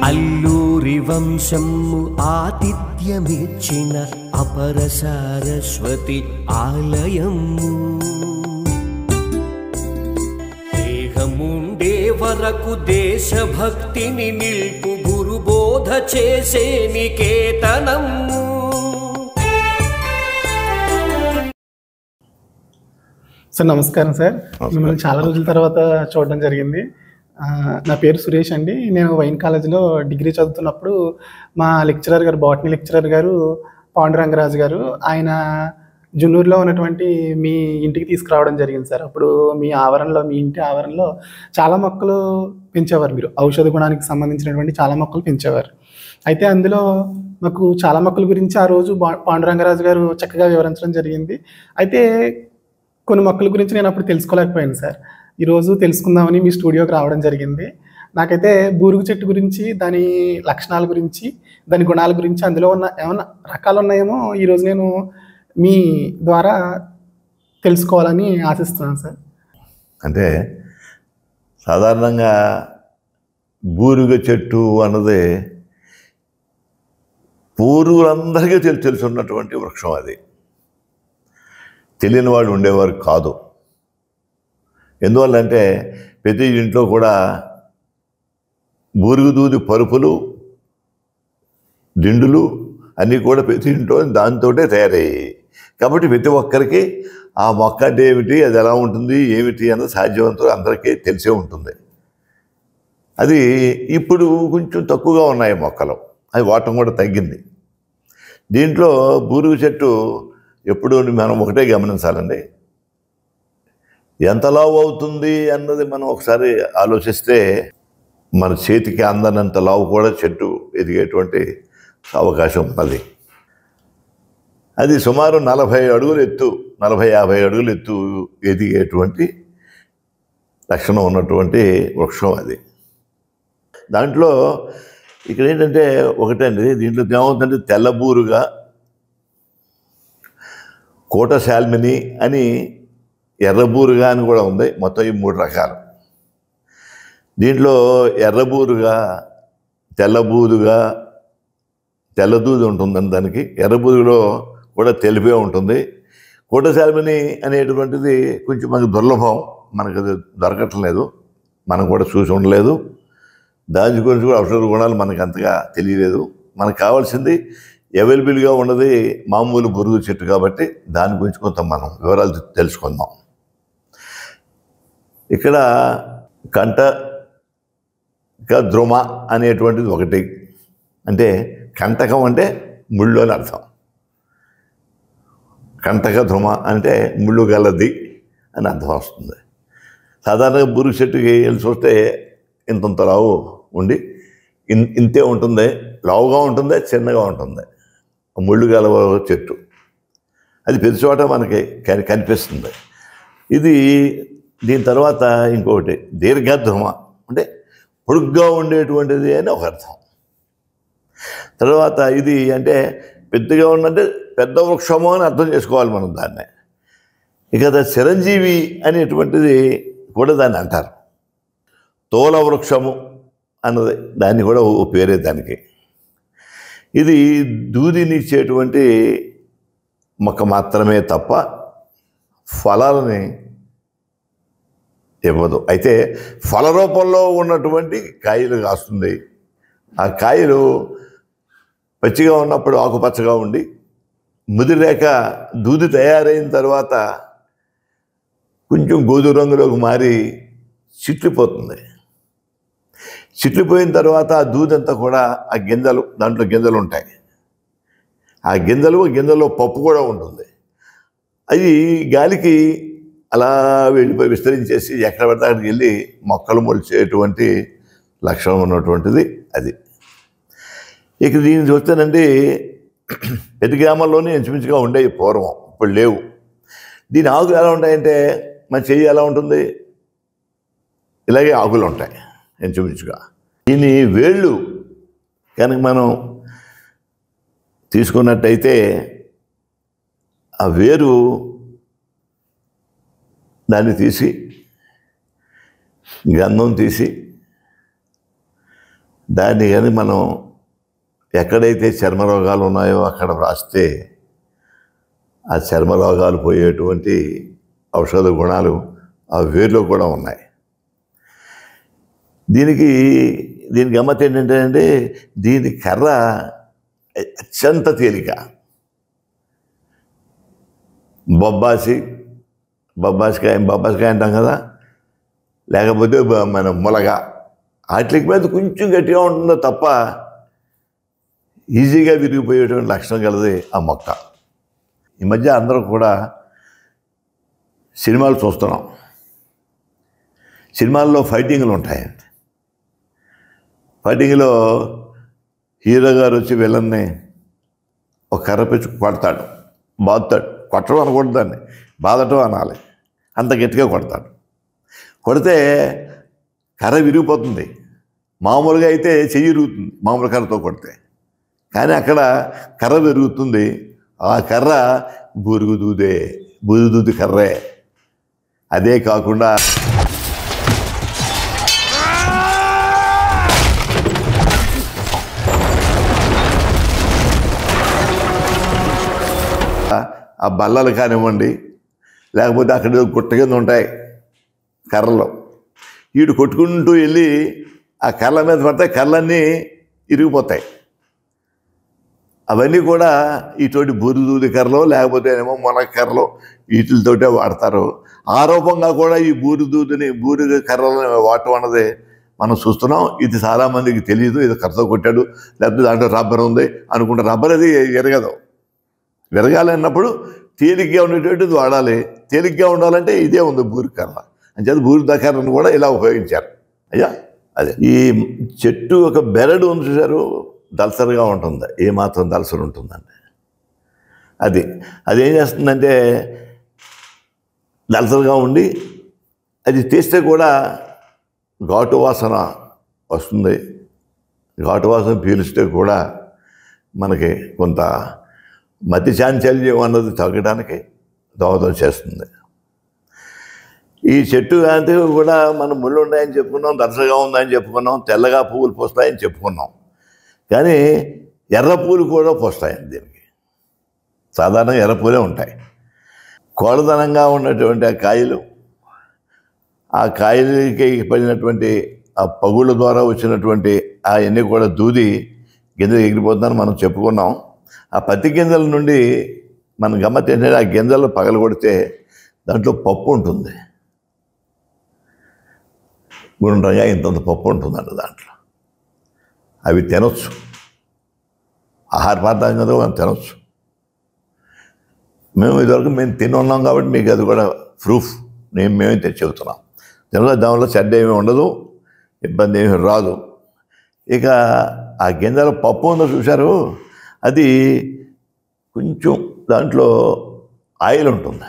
అల్లూరి వంశము ఆతిథ్యమిచ్చిన అపర సారస్వతి ఆలయము. దేహముండే వరకు దేశభక్తిని నిల్పు గురుబోధ చేసే నికేతనము. సార్ నమస్కారం సార్. మిమ్మల్ని చాలా రోజుల తర్వాత చూడడం జరిగింది. నా పేరు సురేష్ అండి. నేను వైన్ కాలేజీలో డిగ్రీ చదువుతున్నప్పుడు మా లెక్చరర్ గారు, బాటనీ లెక్చరర్ గారు పాండురంగరాజు గారు, ఆయన జున్నూరులో ఉన్నటువంటి మీ ఇంటికి తీసుకురావడం జరిగింది సార్. అప్పుడు మీ ఆవరణలో, మీ ఇంటి ఆవరణలో చాలా మొక్కలు పెంచేవారు. మీరు ఔషధ గుణానికి సంబంధించినటువంటి చాలా మొక్కలు పెంచేవారు. అయితే అందులో మాకు చాలా మొక్కల గురించి ఆ రోజు పాండురంగరాజు గారు చక్కగా వివరించడం జరిగింది. అయితే కొన్ని మొక్కల గురించి నేను అప్పుడు తెలుసుకోలేకపోయాను సార్. ఈరోజు తెలుసుకుందామని మీ స్టూడియోకి రావడం జరిగింది. నాకైతే బూరుగు చెట్టు గురించి, దాని లక్షణాల గురించి, దాని గుణాల గురించి, అందులో ఉన్న ఏమన్నా రకాలు ఉన్నాయేమో ఈరోజు నేను మీ ద్వారా తెలుసుకోవాలని ఆశిస్తున్నాను సార్. అంటే సాధారణంగా బూరుగ చెట్టు అన్నది పూర్వులందరికీ తెలుసున్నటువంటి వృక్షం. అది తెలియని వాళ్ళు ఉండేవారు కాదు. ఎందువల్లంటే ప్రతి ఇంట్లో కూడా బూరుగు దూది పరుపులు, దిండులు అన్నీ కూడా ప్రతి ఇంట్లో దాంతోటే తయారయ్యాయి. కాబట్టి ప్రతి ఒక్కరికి ఆ మొక్క అంటే ఏమిటి, అది ఎలా ఉంటుంది, ఏమిటి అన్నది సాధ్యవంతులు అందరికీ తెలిసే ఉంటుంది. అది ఇప్పుడు కొంచెం తక్కువగా ఉన్నాయి మొక్కలు, అది వాడటం కూడా తగ్గింది. దీంట్లో బూరుగు చెట్టు ఎప్పుడు మనం ఒకటే గమనించాలండి, ఎంత లావు అవుతుంది అన్నది మనం ఒకసారి ఆలోచిస్తే మన చేతికి అందనంత లావు కూడా చెట్టు ఎదిగేటువంటి అవకాశం ఉన్నది. అది సుమారు 40 అడుగులు ఎత్తు, 40-50 అడుగులు ఎత్తు ఎదిగేటువంటి లక్షణం ఉన్నటువంటి వృక్షం అది. దాంట్లో ఇక్కడ ఏంటంటే ఒకటండి, దీంట్లో ఏమవుతుందంటే తెల్లబూరుగా, కోటశాల్మిని అని, ఎర్రబూరుగా అని కూడా ఉంది. మొత్తం ఈ 3 రకాలు. దీంట్లో ఎర్రబూరుగా, తెల్లబూరుగా, తెల్లదూది ఉంటుందని దానికి, ఎర్రబూరులో కూడా తెలిపే ఉంటుంది. కోటశాల్మిని అనేటువంటిది కొంచెం మనకు దుర్లభం, మనకు అది దొరకట్లేదు, మనం కూడా చూసి ఉండలేదు. దాని గురించి కూడా ఔషధ గుణాలు మనకు అంతగా తెలియలేదు. మనకు కావాల్సింది అవైలబుల్గా ఉన్నది మామూలు బురుగు చెట్టు. కాబట్టి దాని గురించి కొంత మనం వివరాలు తెలుసుకుందాం. ఇక్కడ కంటక ద్రుమ అనేటువంటిది ఒకటి. అంటే కంటకం అంటే ముళ్ళు అని అర్థం. కంటక ద్రుమ అంటే ముళ్ళు గలది అని అర్థం వస్తుంది. సాధారణంగా బురుగు చెట్టుకి వెళ్ళి చూస్తే ఇంతంత లావు ఉండి ఇంతే ఉంటుంది, లావుగా ఉంటుంది, చిన్నగా ఉంటుంది. ముళ్ళు గల చెట్టు అది ప్రతి చోట మనకి కనిపిస్తుంది. ఇది దీని తర్వాత ఇంకొకటి దీర్ఘద్రుమ, అంటే పొడుగ్గా ఉండేటువంటిది అని ఒక అర్థం. తర్వాత ఇది అంటే పెద్దగా ఉందంటే పెద్ద వృక్షము అని అర్థం చేసుకోవాలి మనం దాన్ని. ఇక చిరంజీవి అనేటువంటిది కూడా దాన్ని అంటారు. తోల వృక్షము అన్నది దాన్ని కూడా ఓ పేరే దానికి. ఇది దూదినిచ్చేటువంటి మొక్క మాత్రమే తప్ప ఫలాలని ఇవ్వదు. అయితే ఫల రూపంలో ఉన్నటువంటి కాయలు కాస్తుంది. ఆ కాయలు పచ్చిగా ఉన్నప్పుడు ఆకుపచ్చగా ఉండి, ముదిరేక దూది తయారైన తర్వాత కొంచెం గోధుమ రంగులోకి మారి చిట్లిపోతుంది. చిట్లిపోయిన తర్వాత ఆ దూదంతా కూడా ఆ గింజలు, దాంట్లో గింజలు ఉంటాయి. ఆ గింజల్లో పప్పు కూడా ఉంటుంది. అది గాలికి అలా వెళ్ళిపోయి విస్తరించేసి ఎక్కడ పడితే అక్కడికి వెళ్ళి మొక్కలు మొలిచేటువంటి లక్షణం ఉన్నటువంటిది అది. ఇక దీన్ని చూస్తేనండి ప్రతి గ్రామాల్లోనే ఇంచుమించుగా ఉండేవి పూర్వం, ఇప్పుడు లేవు. దీని ఆకులు ఎలా ఉంటాయంటే మన చెయ్యి ఎలా ఉంటుంది, ఇలాగే ఆకులు ఉంటాయి ఇంచుమించుగా. దీని వేళ్ళు కనుక మనం తీసుకున్నట్టయితే ఆ వేరు దాన్ని తీసి గంధం తీసి దాన్ని కానీ మనం ఎక్కడైతే చర్మ రోగాలు ఉన్నాయో అక్కడ వ్రాస్తే ఆ చర్మ రోగాలు పోయేటువంటి ఔషధ గుణాలు ఆ వేర్లో కూడా ఉన్నాయి. దీనికి గమ్మత్ ఏంటంటే అండి, దీని కర్ర అత్యంత తేలిక. బొబ్బాసికాయ అంటాం కదా, లేకపోతే మన ములగ, వాటికి మీద కొంచెం గట్టిగా ఉంటుందో తప్ప ఈజీగా విరిగిపోయేటువంటి లక్షణం కలది ఆ మొక్క. ఈ మధ్య అందరూ కూడా సినిమాలు చూస్తున్నాం. సినిమాల్లో ఫైటింగ్లు ఉంటాయండి. ఫైటింగ్లో హీరో గారు వచ్చి విలన్ని ఒక కర్ర పెంచి కొడతాడు, బాదుతాడు. కొట్టడం అనకూడదు, దాన్ని బాదటం అనాలి. అంత గట్టిగా కొడతాడు. కొడితే కర్ర విరిగిపోతుంది. మామూలుగా అయితే చెయ్యి విరుగుతుంది మామూలు కర్రతో కొడితే, కానీ అక్కడ కర్ర విరుగుతుంది. ఆ కర్ర బూరుగుదూది కర్రే. అదే కాకుండా ఆ బల్లలు కానివ్వండి, లేకపోతే అక్కడ గుట్ట కింద ఉంటాయి కర్రలు, వీడు కొట్టుకుంటూ వెళ్ళి ఆ కర్రల మీద పడితే కర్రలన్నీ ఇరిగిపోతాయి. అవన్నీ కూడా ఇటువంటి బూరుదూది కర్రలు లేకపోతే ఏమో మునగ కర్రలు వీటితోటే వాడతారు. ఆరోపంగా కూడా ఈ బూరు కర్రలను వాడటం అన్నది మనం చూస్తున్నాం. ఇది చాలామందికి తెలియదు. ఇది కర్రతో కొట్టాడు, లేకపోతే దాంట్లో రబ్బర్ ఉంది అనుకుంటే రబ్బర్ అది ఎరగదు. విరగాలన్నప్పుడు తేలిగ్గా ఉండేటువంటిది వాడాలి. తేలిగ్గా ఉండాలంటే ఇదే ఉంది బూరు కర్ర. అంచేత బూరు కర్రను కూడా ఇలా ఉపయోగించారు. అయ్యా అదే ఈ చెట్టు ఒక బెరడు ఉంది చూసారు, దళసరిగా ఉంటుంది. ఏమాత్రం దళసరి ఉంటుందండి. అది ఏం చేస్తుందంటే దళసరిగా ఉండి అది తీస్తే కూడా ఘాటు వాసన వస్తుంది. ఘాటు వాసన పీలిస్తే కూడా మనకి కొంత మతి చాంచల్యం అన్నది తగ్గడానికి దోహదం చేస్తుంది. ఈ చెట్టు అంటే కూడా మనం ముళ్ళు ఉన్నాయని చెప్పుకున్నాం, దళసరిగా ఉందని చెప్పుకున్నాం, తెల్లగా పువ్వులు పోస్తాయని చెప్పుకున్నాం. కానీ ఎర్ర పూలు కూడా పోస్తాయండి దీనికి. సాధారణంగా ఎర్ర పూలే ఉంటాయి. కోళ్ళదనంగా ఉన్నటువంటి ఆ కాయలకి పడినటువంటి ఆ పగుళ్ళ ద్వారా వచ్చినటువంటి అవన్నీ కూడా దూది గింజలు ఎగిరిపోతుందని మనం చెప్పుకున్నాం. ఆ పత్తి గింజల నుండి మన గమ్మత్ ఏంటంటే ఆ గింజలు పగలగొడితే దాంట్లో పప్పు ఉంటుంది. గుండ్రంగా ఇంతంత పప్పు ఉంటుందండి దాంట్లో. అవి తినొచ్చు, ఆహార పదార్థం కదా, మనం తినొచ్చు. ఇదివరకు మేము తిని ఉన్నాం కాబట్టి మీకు అది కూడా ప్రూఫ్ మేమే తెచ్చి చెబుతున్నాం. దానిలో చెడ్డ ఏమీ ఉండదు, ఇబ్బంది ఏమీ రాదు. ఇక ఆ గింజల పప్పు ఉందో చూశారు, అది కొంచెం దాంట్లో ఆయిల్ ఉంటుంది,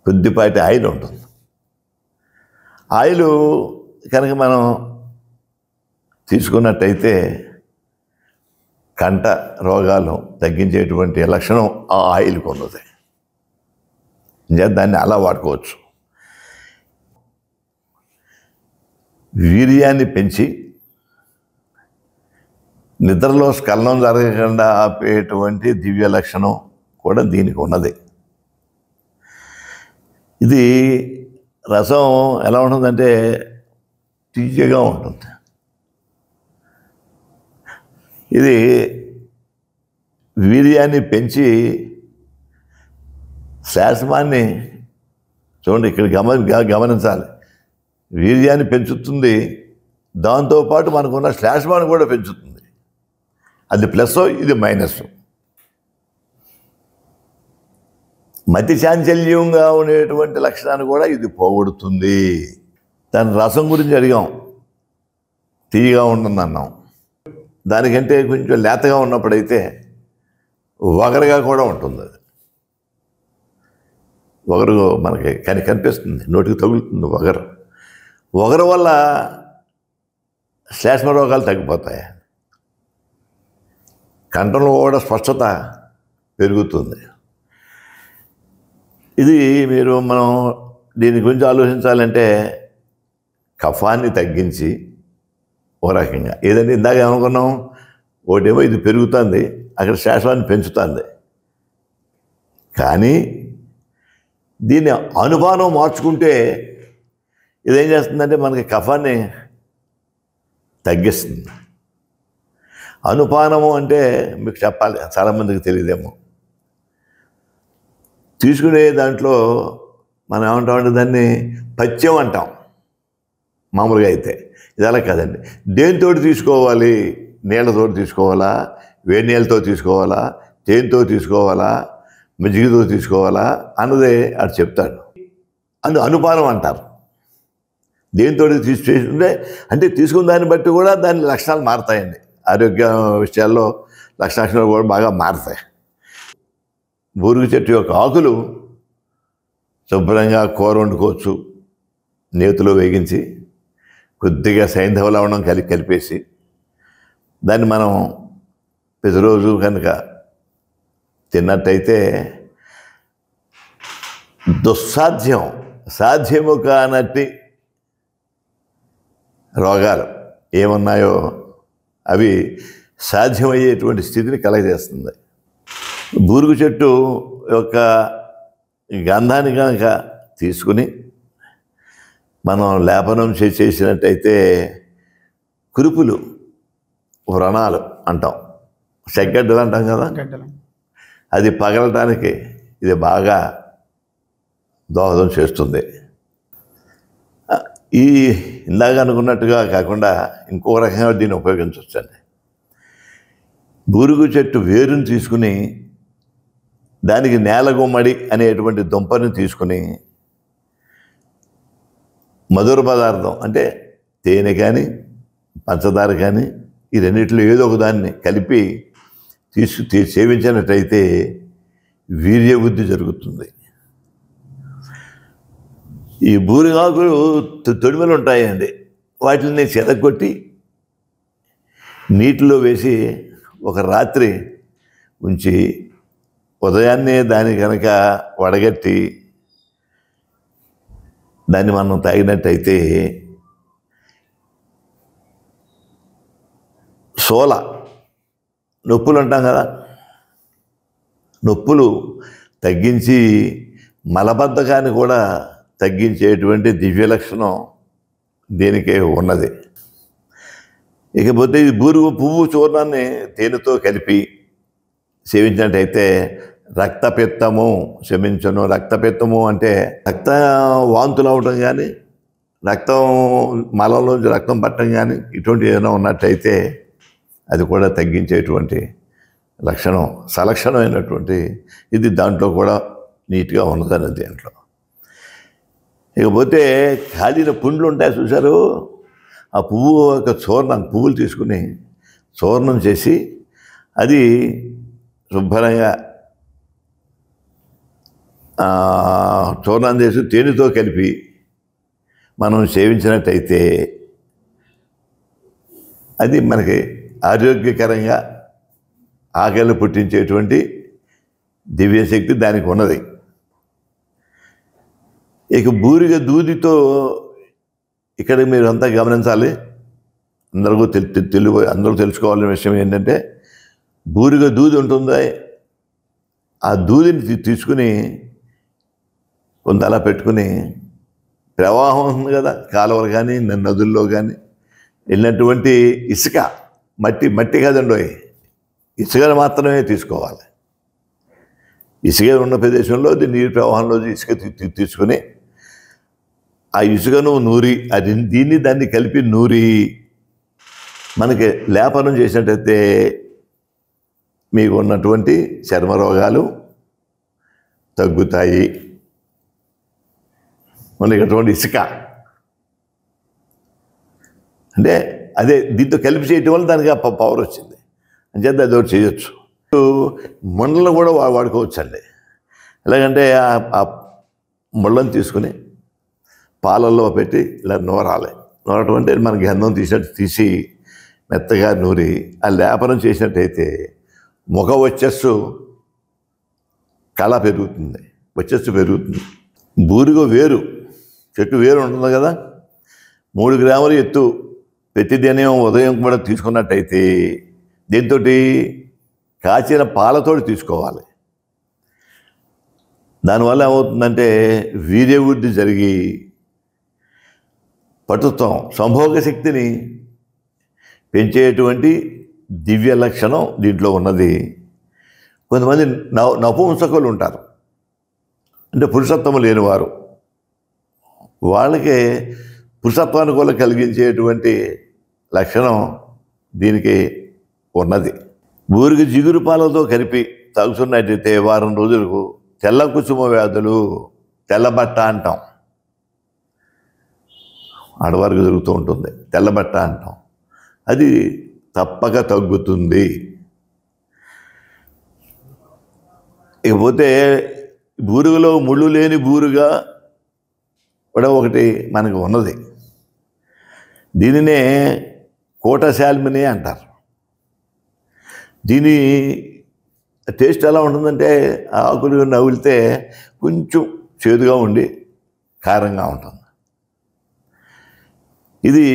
కొద్దిపాటి ఆయిల్ ఉంటుంది. ఆయిల్ కనుక మనం తీసుకున్నట్టయితే కంట రోగాలు తగ్గించేటువంటి లక్షణం ఆ ఆయిల్కి ఉన్నది. దాన్ని అలా వాడుకోవచ్చు. వీర్యాన్ని పెంచి నిద్రలో స్ఖలనం జరగకుండా ఆపేటువంటి దివ్య లక్షణం కూడా దీనికి ఉన్నది. ఇది రసం ఎలా ఉంటుందంటే తీయగా ఉంటుంది. ఇది వీర్యాన్ని పెంచి శ్లేష్మాన్ని చూడండి, ఇక్కడ గమనించాలి. వీర్యాన్ని పెంచుతుంది, దాంతోపాటు మనకున్న శ్లేష్మాన్ని కూడా పెంచుతుంది. అది ప్లస్, ఇది మైనస్. మతి చాంచల్యంగా ఉండేటువంటి లక్షణాన్ని కూడా ఇది పోగొడుతుంది. దాని రసం గురించి అడిగాం, తీయగా ఉంటుంది అన్నాం. దానికంటే కొంచెం లేతగా ఉన్నప్పుడైతే వగరుగా కూడా ఉంటుంది. అది వగరు మనకి కనిపిస్తుంది, నోటికి తగులుతుంది వగరు వల్ల శ్లేష్మ రోగాలు తగ్గిపోతాయి. కంఠంలో కూడా స్పష్టత పెరుగుతుంది. ఇది మనం దీని గురించి ఆలోచించాలంటే కఫాన్ని తగ్గించి ఓ రకంగా. ఏదంటే ఇందాక ఏమనుకున్నాం, ఒకటేమో ఇది పెరుగుతుంది, అక్కడ శేషాన్ని పెంచుతుంది. కానీ దీన్ని అనుపానం మార్చుకుంటే ఇదేం చేస్తుందంటే మనకి కఫాన్ని తగ్గిస్తుంది. అనుపానము అంటే మీకు చెప్పాలి, చాలామందికి తెలియదేమో. తీసుకునే దాంట్లో మనం ఏమంటామంటే దాన్ని పథ్యం అంటాం మామూలుగా అయితే. ఇది అలా కాదండి. దేనితో తీసుకోవాలి? నీళ్ళతో తీసుకోవాలా, వేడి నీళ్ళతో తీసుకోవాలా, తేనెతో తీసుకోవాలా, మజ్జిగతో తీసుకోవాలా అన్నదే అది చెప్తాడు. అనుపానం అంటారు. దేనితో తీసుకుంటే అంటే తీసుకున్న దాన్ని బట్టి కూడా దాని లక్షణాలు మారుతాయండి. ఆరోగ్య విషయాల్లో లక్షణాలు కూడా బాగా మారుతాయి. బూరుగు చెట్టు యొక్క ఆకులు శుభ్రంగా కూర వండుకోవచ్చు, నేతిలో వేగించి కొద్దిగా సైంధవ లవణం కలిపేసి దాన్ని మనం ప్రతిరోజు కనుక తిన్నట్టయితే సాధ్యము కానట్టి రోగాలు ఏమున్నాయో అవి సాధ్యమయ్యేటువంటి స్థితిని కలగజేస్తుంది. బూరుగు చెట్టు యొక్క గంధాన్ని కనుక తీసుకుని మనం లేపనం చేసినట్టయితే కురుపులు, వ్రణాలు అంటాం, చెగ్గడ్డలు అంటాం కదా, అది పగలటానికి ఇది బాగా దోహదం చేస్తుంది. ఈ ఇందాక అనుకున్నట్టుగా కాకుండా ఇంకో రకంగా దీన్ని ఉపయోగించవచ్చండి. బూరుగు చెట్టు వేరుని తీసుకుని దానికి నేలగుమ్మడి అనేటువంటి దుంపని తీసుకుని మధుర పదార్థం అంటే తేనె కానీ పంచదార కానీ ఈ రెండింటిలో ఏదో ఒక దాన్ని కలిపి సేవించినట్టయితే వీర్యబుద్ధి జరుగుతుంది. ఈ బూరిగాకులు తొడిమలు ఉంటాయండి, వాటిని చెదగొట్టి నీటిలో వేసి ఒక రాత్రి ఉంచి ఉదయాన్నే దాన్ని కనుక వడగట్టి దాన్ని మనం తాగినట్టయితే నొప్పులు అంటాం కదా, నొప్పులు తగ్గించి మలబద్ధకాన్ని కూడా తగ్గించేటువంటి దివ్య లక్షణం దీనికే ఉన్నది. ఇకపోతే ఈ బూరుగు పువ్వు చూర్ణాన్ని తేనెతో కలిపి సేవించినట్టయితే రక్తపిత్తము అంటే రక్త వాంతులు అవటం కానీ, రక్తం మలంలోంచి రక్తం పట్టడం కానీ ఇటువంటి ఏదైనా ఉన్నట్టయితే అది కూడా తగ్గించేటువంటి లక్షణం, సలక్షణమైనటువంటి ఇది దాంట్లో కూడా నీట్గా ఉన్నదని దీంట్లో. ఇకపోతే కాలిన పుండ్లు ఉంటాయి చూసారు, ఆ పువ్వు యొక్క పువ్వులు తీసుకుని చూర్ణం చేసి అది శుభ్రంగా చూర్ణం చేసి తేనెతో కలిపి మనం సేవించినట్టయితే అది మనకి ఆరోగ్యకరంగా ఆకలి పుట్టించేటువంటి దివ్యశక్తి దానికి ఉన్నది. ఇక బూరిగ దూదితో ఇక్కడ మీరు అంతా గమనించాలి, అందరూ తెలుసుకోవాల్సిన విషయం ఏంటంటే బూరిగ దూది ఉంటుంది, ఆ దూదిని తీసుకుని కొంత అలా పెట్టుకుని ప్రవాహం ఉంది కదా, కాలువలు కానీ నదుల్లో కానీ వెళ్ళినటువంటి ఇసుక మట్టి కాదండి, ఇసుకను మాత్రమే తీసుకోవాలి. ఇసుక ఉన్న ప్రదేశంలో నీరు ప్రవాహంలో ఇసుక తీసుకుని ఆ ఇసుకను నూరి దాన్ని కలిపి నూరి మనకి లేపనం చేసినట్టయితే మీకు ఉన్నటువంటి చర్మ రోగాలు తగ్గుతాయి. మనకి అటువంటి ఇసుక అంటే అదే దీంతో కలిపి చేయటం వల్ల దానికి ఆ పవర్ వచ్చింది అని చేత అది ఒకటి చేయొచ్చు. ముళ్ళను కూడా వాడుకోవచ్చు అండి. ఎలాగంటే ఆ ముళ్ళను తీసుకుని పాలల్లో పెట్టి ఇలా నూరటం అంటే మన గంధం తీసి మెత్తగా నూరి ఆ లేపనం చేసినట్టయితే ముఖ వచ్చస్సు కళ పెరుగుతుంది, వచ్చస్సు పెరుగుతుంది. బూరిగ చెట్టు వేరు ఉంటుంది కదా, 3 గ్రాముల ఎత్తు ప్రతిదినం ఉదయం కూడా తీసుకున్నట్టయితే దీంతో కాచిన పాలతోటి తీసుకోవాలి. దానివల్ల ఏమవుతుందంటే వీర్యవృద్ధి జరిగి పటుత్వం సంభోగ శక్తిని పెంచేటువంటి దివ్య లక్షణం దీంట్లో ఉన్నది. కొంతమంది నపుంసకులు ఉంటారు, అంటే పురుషత్వము లేనివారు. వాళ్ళకి పురుషత్వాన్ని కూడా కలిగించేటువంటి లక్షణం దీనికి ఉన్నది. ఊరికి జిగురు పాలతో కలిపి తాగుతున్నట్టయితే వారం రోజులకు తెల్ల కుసుమ వ్యాధులు, తెల్లబట్ట అంటాం, ఆడవారికి జరుగుతూ ఉంటుంది, తెల్లబట్ట అంటాం, అది తప్పక తగ్గుతుంది. ఇకపోతే బూరుగులో ముళ్ళు లేని బూరుగా కూడా ఒకటి మనకు ఉన్నది. దీనినే కోటశాల్మిని అంటారు. దీని టేస్ట్ ఎలా ఉంటుందంటే ఆకులు నవ్వులితే కొంచెం చేదుగా ఉండి కారంగా ఉంటుంది. ఇది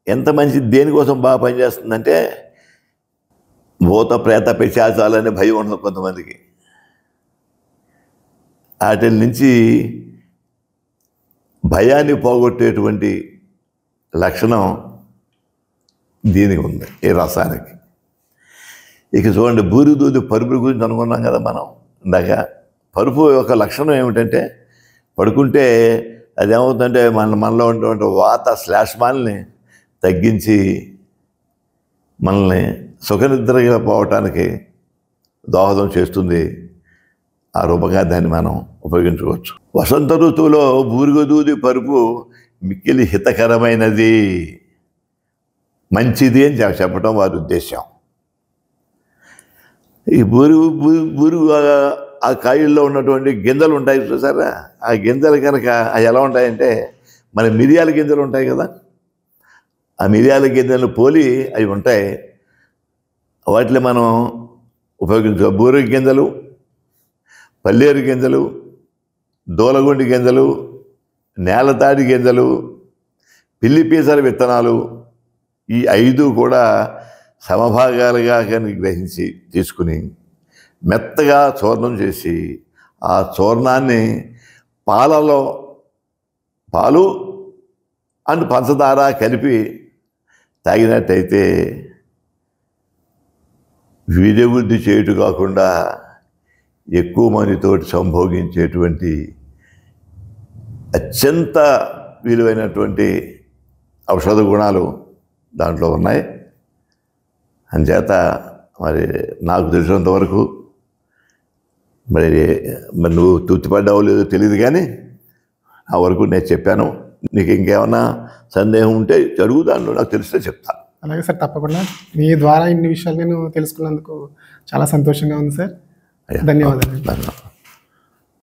ఎంత మంచి దేనికోసం బాగా పనిచేస్తుందంటే భూత ప్రేత పిశాచాలనే భయం ఉండదు కొంతమందికి. వాటి నుంచి భయాన్ని పోగొట్టేటువంటి లక్షణం దీనికి ఉంది, ఈ రసానికి. ఇక చూడండి, బూరి దూది పరుపు గురించి అనుకున్నాం కదా మనం ఇందాక. పరుపు యొక్క లక్షణం ఏమిటంటే పడుకుంటే అదేమవుతుందంటే మనలో ఉన్నటువంటి వాత శ్లేష్మాల్ని తగ్గించి మనల్ని సుఖనిద్రగా పోవటానికి దోహదం చేస్తుంది. ఆ రూపంగా దాన్ని మనం ఉపయోగించుకోవచ్చు. వసంత ఋతువులో బూరుగుదూది పరుపు మిక్కిలి హితకరమైనది, మంచిది అని చెప్పడం వారి ఉద్దేశం. ఈ బూరుగు ఆ కాయల్లో ఉన్నటువంటి గింజలు ఉంటాయి చూసారా, ఆ గింజలు కనుక అవి ఎలా ఉంటాయంటే మన మిరియాల గింజలు ఉంటాయి కదా, ఆ మిరియాల గింజలు పోలి అవి ఉంటాయి. వాటిని మనం ఉపయోగించుకో. బూరుగు గింజలు, పల్లేరు గింజలు, దూలగుండి గింజలు, నేలతాడి గింజలు, పిల్లి పీసల విత్తనాలు, ఈ 5 కూడా సమభాగాలుగా గ్రహించి తీసుకుని మెత్తగా చూర్ణం చేసి ఆ చూర్ణాన్ని పాలు అండ్ పంచదార కలిపి తాగినట్టయితే వీర్యవృద్ధి చేయుట కాకుండా ఎక్కువ మందితోటి సంభోగించేటువంటి అత్యంత విలువైనటువంటి ఔషధ గుణాలు దాంట్లో ఉన్నాయి. అంచేత మరి నాకు తెలిసినంతవరకు మరి నువ్వు తృప్తిపడ్డావో లేదో తెలియదు, కానీ ఆ వరకు నేను చెప్పాను. నీకు ఇంకేమన్నా సందేహం ఉంటే అడుగుతాను, నాకు తెలిస్తే చెప్తాను. అలాగే సార్, తప్పకుండా. మీ ద్వారా ఇన్ని విషయాలు నేను తెలుసుకున్నందుకు చాలా సంతోషంగా ఉంది సార్. ధన్యవాదాలు.